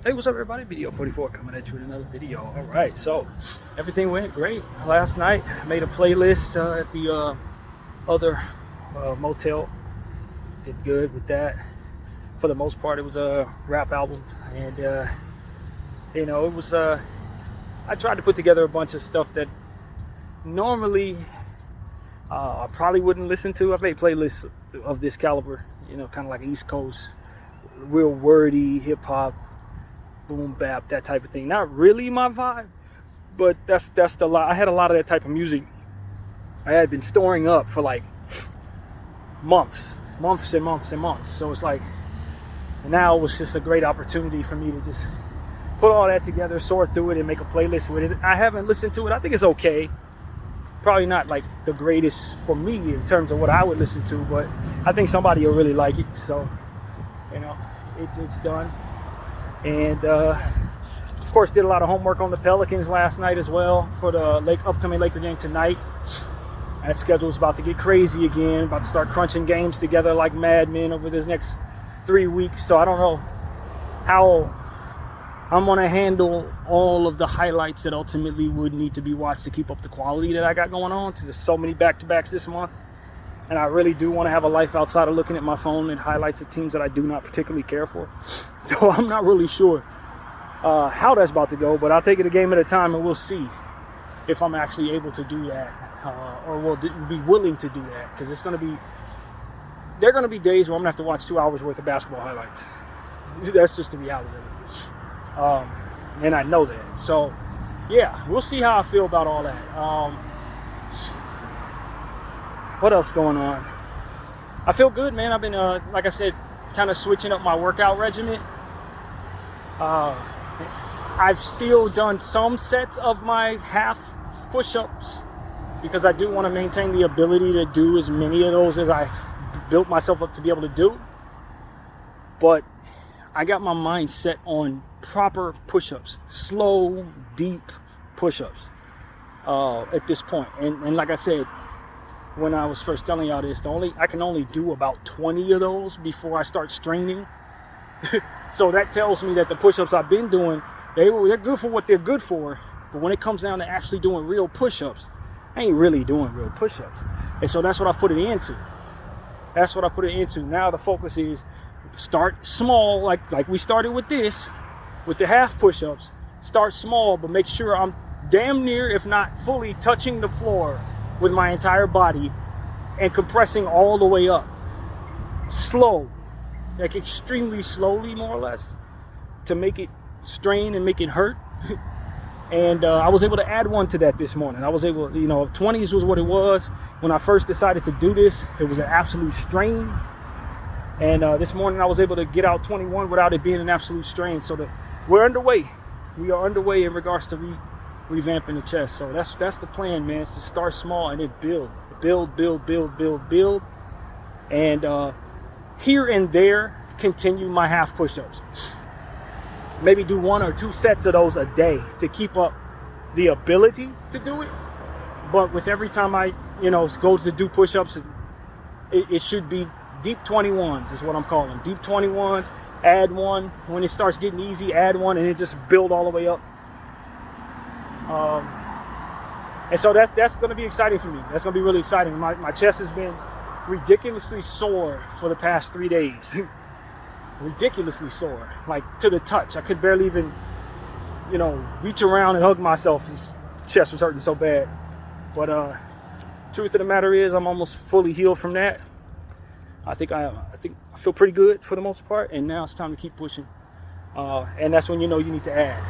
Hey, what's up, everybody? Bdf 44 coming at you with another video. All right, so everything went great last night. I made a playlist at the other motel. Did good with that. For the most part, it was a rap album, and it was. I tried to put together a bunch of stuff that normally I probably wouldn't listen to. I've made playlists of this caliber, kind of like East Coast, real wordy hip hop, boom bap, that type of thing. Not really my vibe, but that's the lot. I had a lot of that type of music. I had been storing up for like months and months and months. So it's like now it was just a great opportunity for me to just put all that together, sort through it, and make a playlist with it. I haven't listened to it. I think it's okay. Probably not like the greatest for me in terms of what I would listen to, but I think somebody will really like it. So, it's done. And of course, did a lot of homework on the Pelicans last night as well for the upcoming Laker game tonight. That schedule is about to get crazy again. About to start crunching games together like madmen over this next 3 weeks. So I don't know how I'm going to handle all of the highlights that ultimately would need to be watched to keep up the quality that I got going on. There's so many back-to-backs this month. And I really do want to have a life outside of looking at my phone and highlights of teams that I do not particularly care for. So I'm not really sure how that's about to go, but I'll take it a game at a time, and we'll see if I'm actually able to do that or will be willing to do that, because there are going to be days where I'm going to have to watch 2 hours worth of basketball highlights. That's just the reality of it. And I know that. So, yeah, we'll see how I feel about all that. What else going on? I feel good, man. I've been, like I said, kind of switching up my workout regimen. I've still done some sets of my half push-ups because I do want to maintain the ability to do as many of those as I built myself up to be able to do. But I got my mind set on proper push-ups, slow, deep push-ups at this point. And like I said, when I was first telling y'all this, I can only do about 20 of those before I start straining. So that tells me that the push-ups I've been doing, they're good for what they're good for. But when it comes down to actually doing real push-ups, I ain't really doing real push-ups. And so that's what I've put it into. Now the focus is start small, like we started with this, with the half push-ups. Start small, but make sure I'm damn near, if not fully, touching the floor with my entire body and compressing all the way up. Slow, like extremely slowly, more or less, to make it strain and make it hurt. And I was able to add one to that this morning. I was able, 20s was what it was. When I first decided to do this, it was an absolute strain. And this morning I was able to get out 21 without it being an absolute strain. So we're underway. We are underway in regards to revamping the chest. So that's the plan, man. It's to start small and then build. And here and there, continue my half push-ups. Maybe do 1 or 2 sets of those a day to keep up the ability to do it. But with every time I, go to do push-ups, it should be deep 21s is what I'm calling them. Deep 21s, add one. When it starts getting easy, add one, and then just build all the way up. And so that's going to be exciting for me. That's going to be really exciting. My chest has been ridiculously sore for the past 3 days. Ridiculously sore, like to the touch. I could barely even, reach around and hug myself. His chest was hurting so bad. But truth of the matter is, I'm almost fully healed from that. I think I feel pretty good for the most part, and now it's time to keep pushing. And that's when you need to add.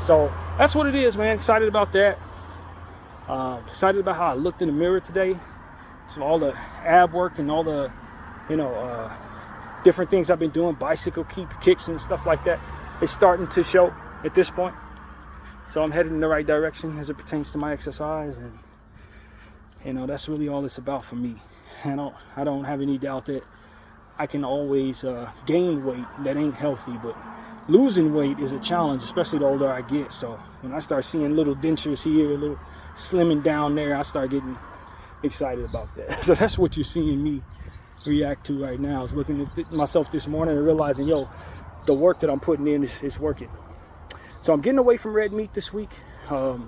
So that's what it is, man. Excited about that. Excited about how I looked in the mirror today. So all the ab work and all the, different things I've been doing, bicycle kicks and stuff like that, it's starting to show at this point. So I'm headed in the right direction as it pertains to my exercise, and that's really all it's about for me. I don't have any doubt that I can always gain weight that ain't healthy, but losing weight is a challenge, especially the older I get. So when I start seeing little dentures here, a little slimming down there, I start getting excited about that. So that's what you're seeing me react to right now, is looking at myself this morning and realizing, the work that I'm putting in is working. So I'm getting away from red meat this week. I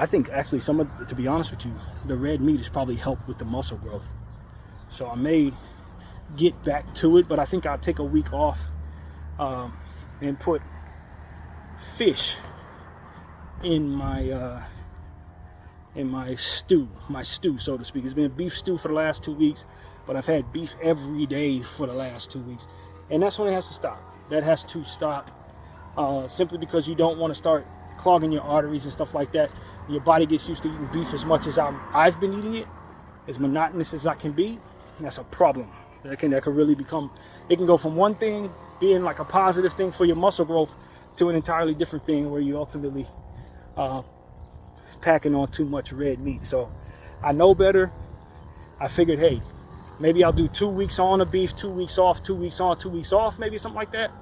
think actually to be honest with you, the red meat has probably helped with the muscle growth. So I may get back to it, but I think I'll take a week off and put fish in my stew, so to speak. It's been beef stew for the last 2 weeks, but I've had beef every day for the last 2 weeks. And that's when it has to stop. That has to stop simply because you don't want to start clogging your arteries and stuff like that. Your body gets used to eating beef as much as I've been eating it, as monotonous as I can be. That's a problem. That can really become, it can go from one thing being like a positive thing for your muscle growth to an entirely different thing where you ultimately packing on too much red meat. So I know better. I figured, hey, maybe I'll do 2 weeks on of beef, 2 weeks off, 2 weeks on, 2 weeks off, maybe something like that,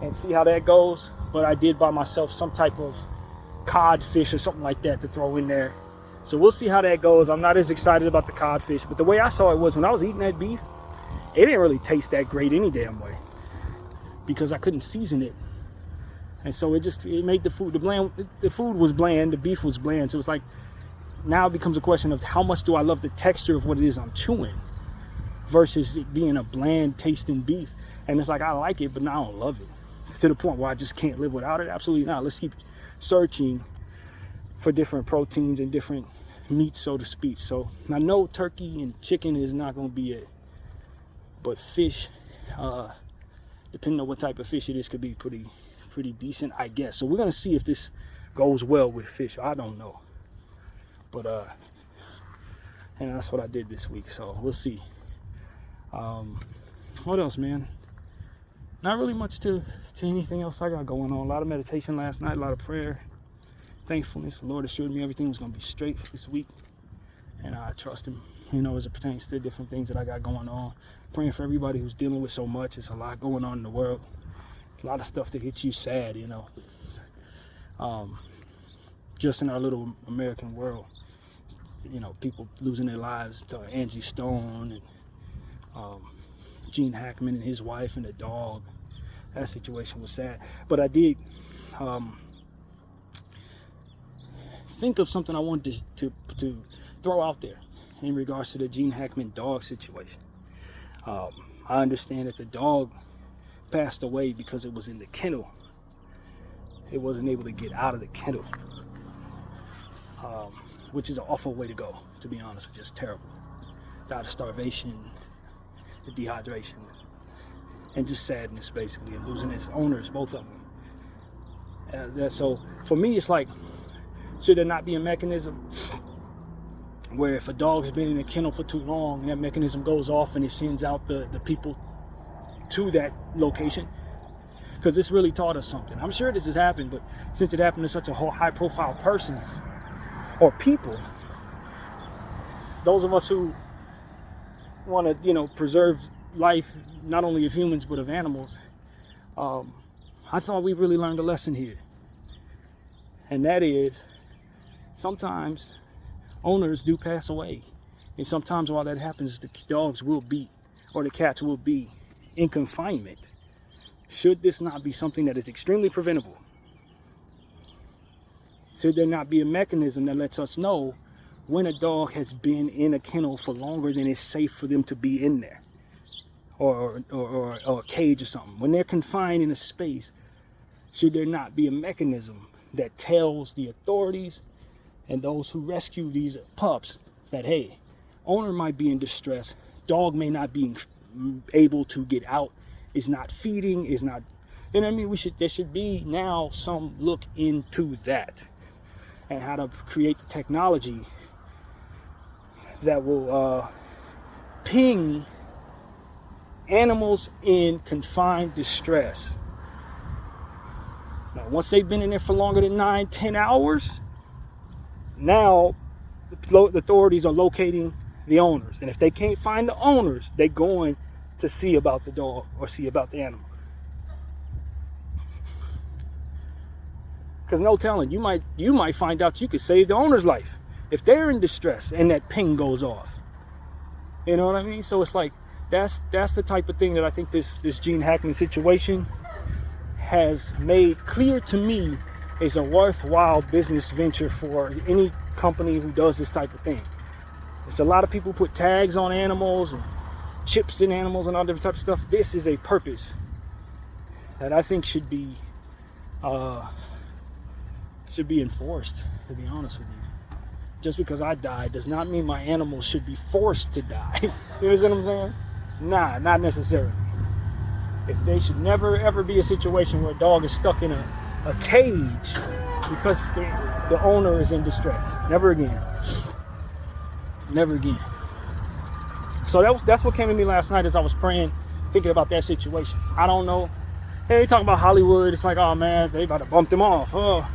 and see how that goes. But I did buy myself some type of codfish or something like that to throw in there. So we'll see how that goes. I'm not as excited about the codfish, but the way I saw it was when I was eating that beef, it didn't really taste that great any damn way because I couldn't season it. And so it made the food, the food was bland, the beef was bland. So it's like, now it becomes a question of how much do I love the texture of what it is I'm chewing versus it being a bland tasting beef. And it's like, I like it, but now I don't love it to the point where I just can't live without it. Absolutely not. Let's keep searching for different proteins and different meats, so to speak. So I know turkey and chicken is not going to be it, but fish, depending on what type of fish it is, could be pretty decent, I guess. So we're going to see if this goes well with fish. I don't know. But, and that's what I did this week. So we'll see. What else, man? Not really much to anything else I got going on. A lot of meditation last night, a lot of prayer, thankfulness. The Lord assured me everything was going to be straight this week. And I trust him, as it pertains to the different things that I got going on. Praying for everybody who's dealing with so much. It's a lot going on in the world. A lot of stuff that hits you sad, just in our little American world. People losing their lives to Angie Stone and Gene Hackman and his wife and the dog. That situation was sad. But I did think of something I wanted to throw out there in regards to the Gene Hackman dog situation. I understand that the dog passed away because it was in the kennel. It wasn't able to get out of the kennel, which is an awful way to go, to be honest. Just terrible. Died of starvation, dehydration, and just sadness, basically, and losing its owners, both of them. So for me, it's like, should there not be a mechanism where if a dog's been in a kennel for too long, that mechanism goes off and it sends out the people to that location? Because this really taught us something. I'm sure this has happened, but since it happened to such a high-profile person or people, those of us who want to, preserve life, not only of humans but of animals, I thought we really learned a lesson here. And that is, sometimes owners do pass away. And sometimes while that happens, the dogs will be, or the cats will be, in confinement. Should this not be something that is extremely preventable? Should there not be a mechanism that lets us know when a dog has been in a kennel for longer than it's safe for them to be in there, or a cage or something? When they're confined in a space, should there not be a mechanism that tells the authorities and those who rescue these pups that, hey, owner might be in distress, dog may not be able to get out, is not feeding, is not, there should be now some look into that and how to create the technology that will ping animals in confined distress. Now, once they've been in there for longer than 9-10 hours, now the authorities are locating the owners. And if they can't find the owners, they're going to see about the dog or see about the animal. Because no telling, you might find out you could save the owner's life if they're in distress and that ping goes off. You know what I mean? So it's like, that's the type of thing that I think this Gene Hackman situation has made clear to me is a worthwhile business venture for any company who does this type of thing. It's a lot of people put tags on animals and chips in animals and all different types of stuff. This is a purpose that I think should be enforced, to be honest with you. Just because I died does not mean my animals should be forced to die. You understand what I'm saying? Nah, not necessarily. If they should never ever be a situation where a dog is stuck in a cage because the owner is in distress. Never again. Never again. So that's what came to me last night as I was praying, thinking about that situation. I don't know. Hey, talking about Hollywood, it's like, oh man, they about to bump them off. Oh,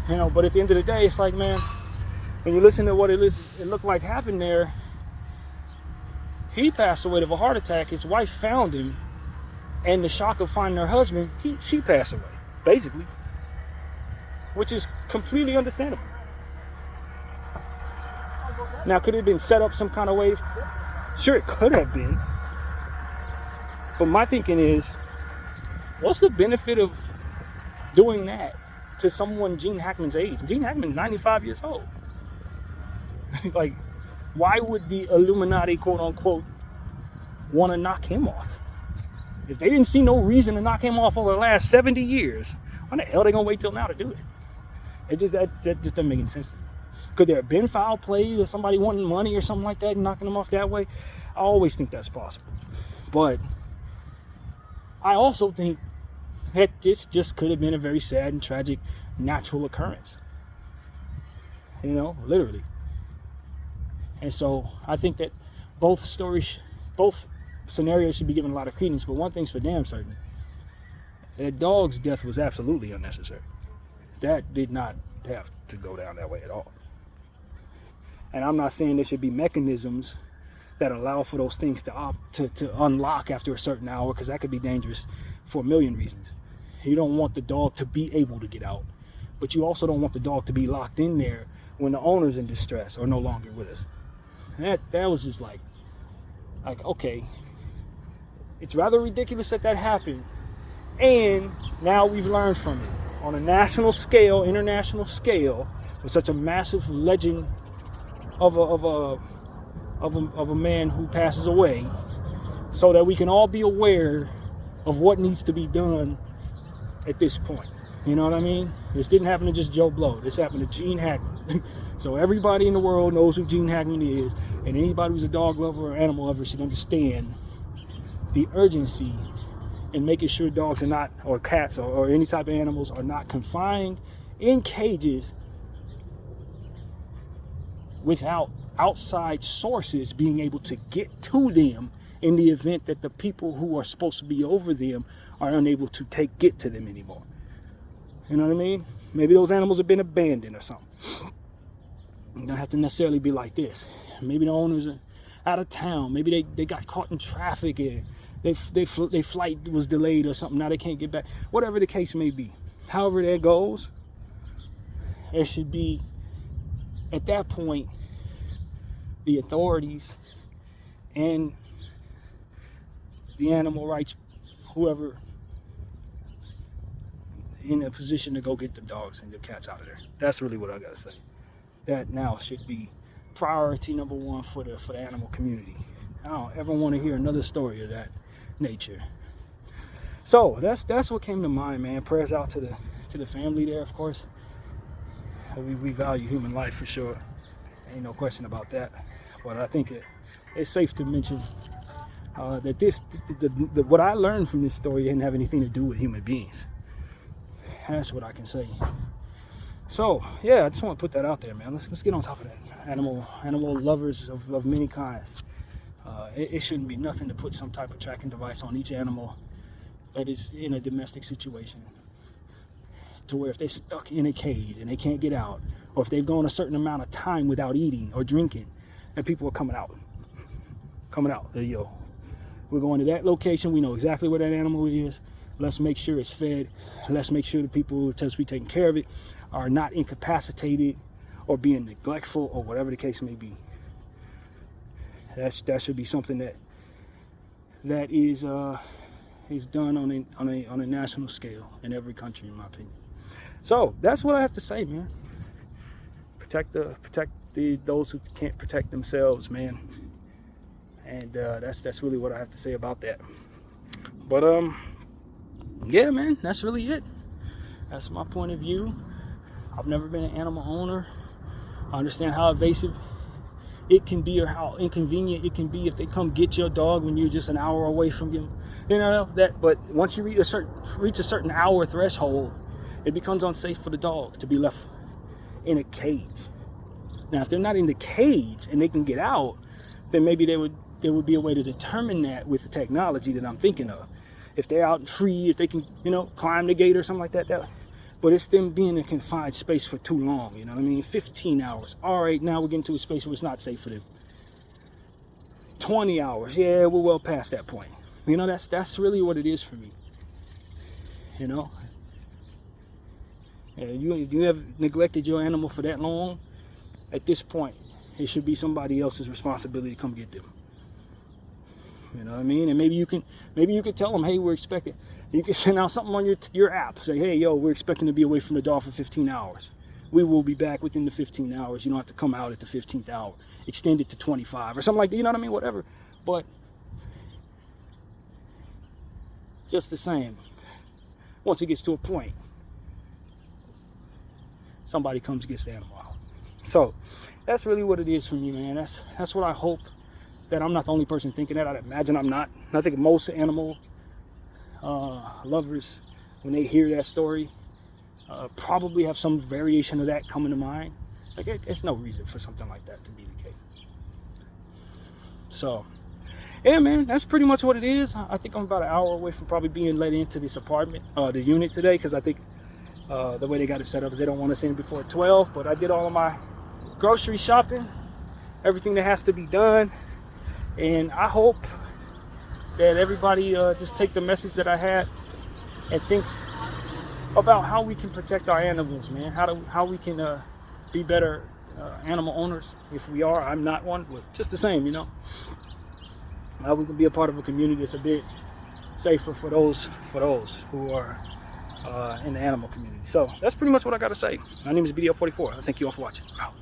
you know. But at the end of the day, it's like, man, when you listen to what it looked like happened there, he passed away of a heart attack. His wife found him, and the shock of finding her husband, she passed away, basically, which is completely understandable. Now, could it have been set up some kind of way? Sure, it could have been. But my thinking is, what's the benefit of doing that to someone Gene Hackman's age? Gene Hackman, 95 years old. Like, why would the Illuminati, quote unquote, want to knock him off? If they didn't see no reason to knock him off over the last 70 years, why the hell are they going to wait till now to do it? That just doesn't make any sense to me. Could there have been foul play or somebody wanting money or something like that and knocking them off that way? I always think that's possible. But I also think that this just could have been a very sad and tragic natural occurrence. You know, literally. And so I think that both scenarios should be given a lot of credence. But one thing's for damn certain. That dog's death was absolutely unnecessary. That did not have to go down that way at all. And I'm not saying there should be mechanisms that allow for those things to unlock after a certain hour, because that could be dangerous for a million reasons. You don't want the dog to be able to get out, but you also don't want the dog to be locked in there when the owner's in distress or no longer with us. That was just like okay, it's rather ridiculous that happened, and now we've learned from it on a national scale, international scale, with such a massive legend of a man who passes away, so that we can all be aware of what needs to be done at this point. You know what I mean? This didn't happen to just Joe Blow. This happened to Gene Hackman. So everybody in the world knows who Gene Hackman is, and anybody who's a dog lover or animal lover should understand the urgency in making sure dogs are not, or cats or any type of animals are not confined in cages without outside sources being able to get to them in the event that the people who are supposed to be over them are unable to get to them anymore. You know what I mean? Maybe those animals have been abandoned or something. It don't have to necessarily be like this. Maybe the owners are out of town. Maybe they got caught in traffic and their flight was delayed or something. Now they can't get back. Whatever the case may be. However that goes, there should be, at that point, the authorities and the animal rights, whoever, in a position to go get the dogs and the cats out of there. That's really what I gotta say. That now should be priority number one for the animal community. I don't ever want to hear another story of that nature. So that's what came to mind, man. Prayers out to the family there, of course. We value human life for sure. Ain't no question about that. But I think it's safe to mention that what I learned from this story didn't have anything to do with human beings. That's what I can say. So yeah, I just want to put that out there, man. Let's get on top of that. Animal lovers of many kinds. It shouldn't be nothing to put some type of tracking device on each animal that is in a domestic situation, to where if they're stuck in a cage and they can't get out, or if they've gone a certain amount of time without eating or drinking, and people are coming out. Yo, we're going to that location. We know exactly where that animal is. Let's make sure it's fed. Let's make sure the people who are supposed to be taking care of it are not incapacitated or being neglectful or whatever the case may be. That should be something that that is done on a national scale in every country, in my opinion. So that's what I have to say, man. Protect those who can't protect themselves, man. And that's really what I have to say about that. But yeah, man, that's really it. That's my point of view. I've never been an animal owner. I understand how invasive it can be, or how inconvenient it can be if they come get your dog when you're just an hour away from him. You know that. But once you reach a certain hour threshold, it becomes unsafe for the dog to be left in a cage. Now, if they're not in the cage and they can get out, then maybe there would be a way to determine that with the technology that I'm thinking of. If they're out and free, if they can, climb the gate or something like that. But it's them being in a confined space for too long, you know what I mean? 15 hours. All right, now we're getting to a space where it's not safe for them. 20 hours. Yeah, we're well past that point. That's really what it is for me. And you have neglected your animal for that long. At this point, it should be somebody else's responsibility to come get them. You know what I mean? And maybe you can tell them, hey, we're expecting. You can send out something on your app. Say, hey, yo, we're expecting to be away from the dog for 15 hours. We will be back within the 15 hours. You don't have to come out at the 15th hour. Extend it to 25 or something like that. You know what I mean? Whatever. But just the same, once it gets to a point, somebody comes and gets the animal out. So that's really what it is for me, man. That's what I hope. That I'm not the only person thinking that. I imagine I'm not. And I think most animal lovers, when they hear that story, probably have some variation of that coming to mind. Like, there's no reason for something like that to be the case. So, yeah, man, that's pretty much what it is. I think I'm about an hour away from probably being let into this apartment, the unit today, because I think the way they got it set up is they don't want us in before 12. But I did all of my grocery shopping, everything that has to be done. And I hope that everybody just take the message that I had and thinks about how we can protect our animals, man. How we can be better animal owners. If we are, I'm not one, but just the same, How we can be a part of a community that's a bit safer for those who are in the animal community. So that's pretty much what I got to say. My name is Bdf 44. I thank you all for watching. Out.